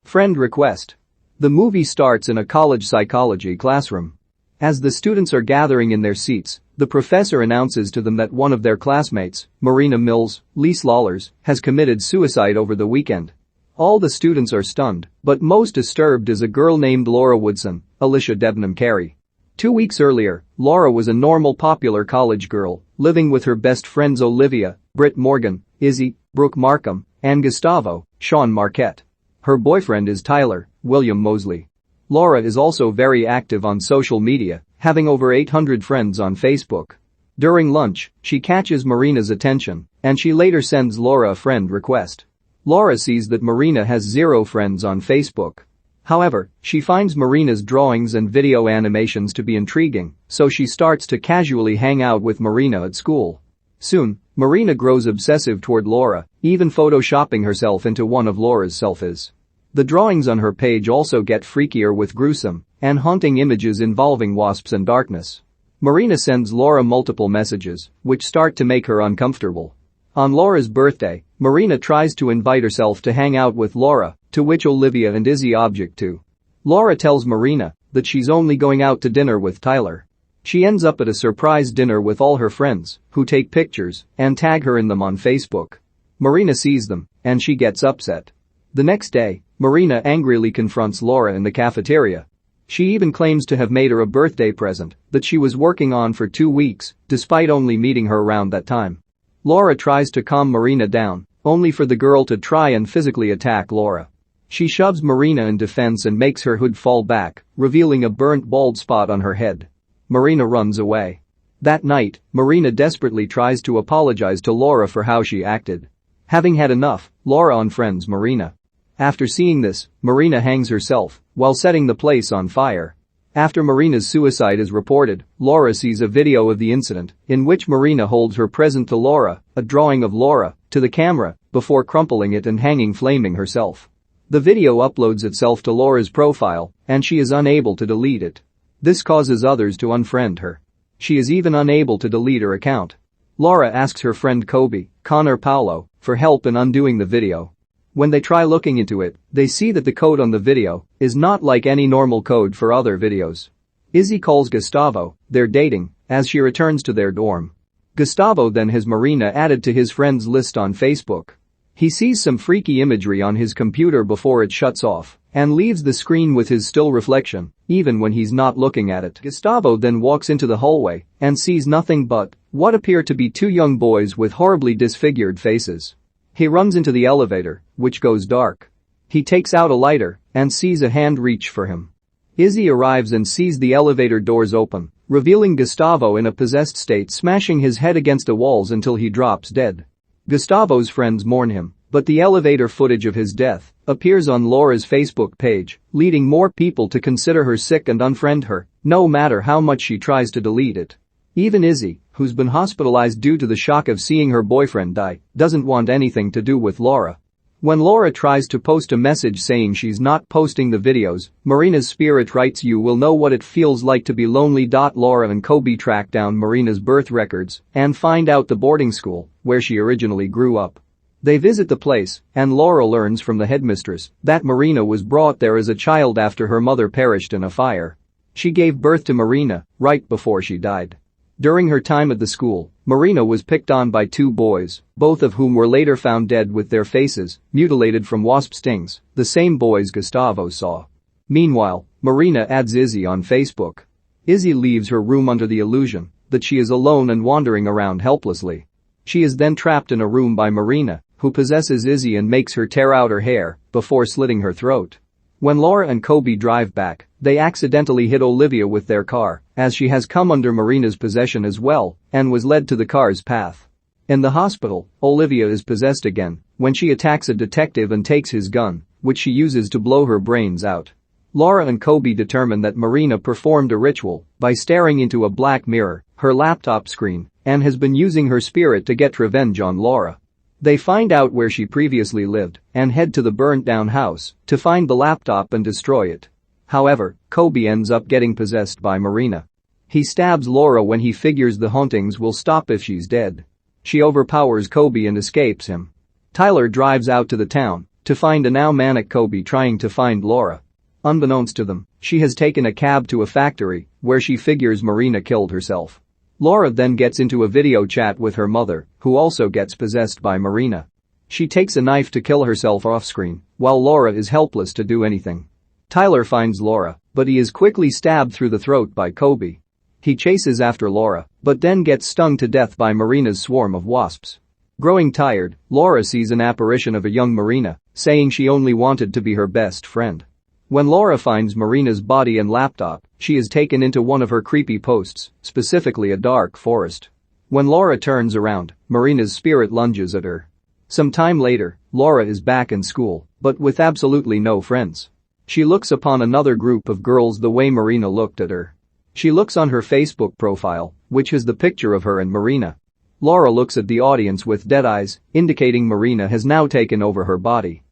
Friend request. The movie starts in a college psychology classroom. As the students are gathering in their seats, the professor announces to them that one of their classmates, Marina Mills, Lise Lawlers, has committed suicide over the weekend. All the students are stunned, but most disturbed is a girl named Laura Woodson, Alicia Debnam Carey. 2 weeks earlier, Laura was a normal popular college girl, living with her best friends Olivia, Britt Morgan, Izzy, Brooke Markham, and Gustavo, Sean Marquette. Her boyfriend is Tyler, William Mosley. Laura is also very active on social media, having over 800 friends on Facebook. During lunch, she catches Marina's attention, and she later sends Laura a friend request. Laura sees that Marina has 0 friends on Facebook. However, she finds Marina's drawings and video animations to be intriguing, so she starts to casually hang out with Marina at school. Soon, Marina grows obsessive toward Laura, even photoshopping herself into one of Laura's selfies. The drawings on her page also get freakier with gruesome and haunting images involving wasps and darkness. Marina sends Laura multiple messages, which start to make her uncomfortable. On Laura's birthday, Marina tries to invite herself to hang out with Laura, to which Olivia and Izzy object to. Laura tells Marina that she's only going out to dinner with Tyler. She ends up at a surprise dinner with all her friends, who take pictures and tag her in them on Facebook. Marina sees them, and she gets upset. The next day, Marina angrily confronts Laura in the cafeteria. She even claims to have made her a birthday present that she was working on for 2 weeks, despite only meeting her around that time. Laura tries to calm Marina down, only for the girl to try and physically attack Laura. She shoves Marina in defense and makes her hood fall back, revealing a burnt bald spot on her head. Marina runs away. That night, Marina desperately tries to apologize to Laura for how she acted. Having had enough, Laura unfriends Marina. After seeing this, Marina hangs herself while setting the place on fire. After Marina's suicide is reported, Laura sees a video of the incident in which Marina holds her present to Laura, a drawing of Laura, to the camera before crumpling it and hanging flaming herself. The video uploads itself to Laura's profile, and she is unable to delete it. This causes others to unfriend her. She is even unable to delete her account. Laura asks her friend Connor Paolo, for help in undoing the video. When they try looking into it, they see that the code on the video is not like any normal code for other videos. Izzy calls Gustavo, they're dating, as she returns to their dorm. Gustavo then has Marina added to his friends list on Facebook. He sees some freaky imagery on his computer before it shuts off and leaves the screen with his still reflection, even when he's not looking at it. Gustavo then walks into the hallway and sees nothing but what appear to be 2 young boys with horribly disfigured faces. He runs into the elevator, which goes dark. He takes out a lighter and sees a hand reach for him. Izzy arrives and sees the elevator doors open, revealing Gustavo in a possessed state, smashing his head against the walls until he drops dead. Gustavo's friends mourn him, but the elevator footage of his death appears on Laura's Facebook page, leading more people to consider her sick and unfriend her, no matter how much she tries to delete it. Even Izzy, who's been hospitalized due to the shock of seeing her boyfriend die, doesn't want anything to do with Laura. When Laura tries to post a message saying she's not posting the videos, Marina's spirit writes, "You will know what it feels like to be lonely." Laura and Kobe track down Marina's birth records and find out the boarding school where she originally grew up. They visit the place, and Laura learns from the headmistress that Marina was brought there as a child after her mother perished in a fire. She gave birth to Marina right before she died. During her time at the school, Marina was picked on by 2 boys, both of whom were later found dead with their faces mutilated from wasp stings, the same boys Gustavo saw. Meanwhile, Marina adds Izzy on Facebook. Izzy leaves her room under the illusion that she is alone and wandering around helplessly. She is then trapped in a room by Marina, who possesses Izzy and makes her tear out her hair before slitting her throat. When Laura and Kobe drive back, they accidentally hit Olivia with their car, as she has come under Marina's possession as well and was led to the car's path. In the hospital, Olivia is possessed again when she attacks a detective and takes his gun, which she uses to blow her brains out. Laura and Kobe determine that Marina performed a ritual by staring into a black mirror, her laptop screen, and has been using her spirit to get revenge on Laura. They find out where she previously lived and head to the burnt-down house to find the laptop and destroy it. However, Kobe ends up getting possessed by Marina. He stabs Laura when he figures the hauntings will stop if she's dead. She overpowers Kobe and escapes him. Tyler drives out to the town to find a now manic Kobe trying to find Laura. Unbeknownst to them, she has taken a cab to a factory where she figures Marina killed herself. Laura then gets into a video chat with her mother, who also gets possessed by Marina. She takes a knife to kill herself off-screen, while Laura is helpless to do anything. Tyler finds Laura, but he is quickly stabbed through the throat by Kobe. He chases after Laura, but then gets stung to death by Marina's swarm of wasps. Growing tired, Laura sees an apparition of a young Marina, saying she only wanted to be her best friend. When Laura finds Marina's body and laptop, she is taken into one of her creepy posts, specifically a dark forest. When Laura turns around, Marina's spirit lunges at her. Some time later, Laura is back in school, but with absolutely no friends. She looks upon another group of girls the way Marina looked at her. She looks on her Facebook profile, which has the picture of her and Marina. Laura looks at the audience with dead eyes, indicating Marina has now taken over her body.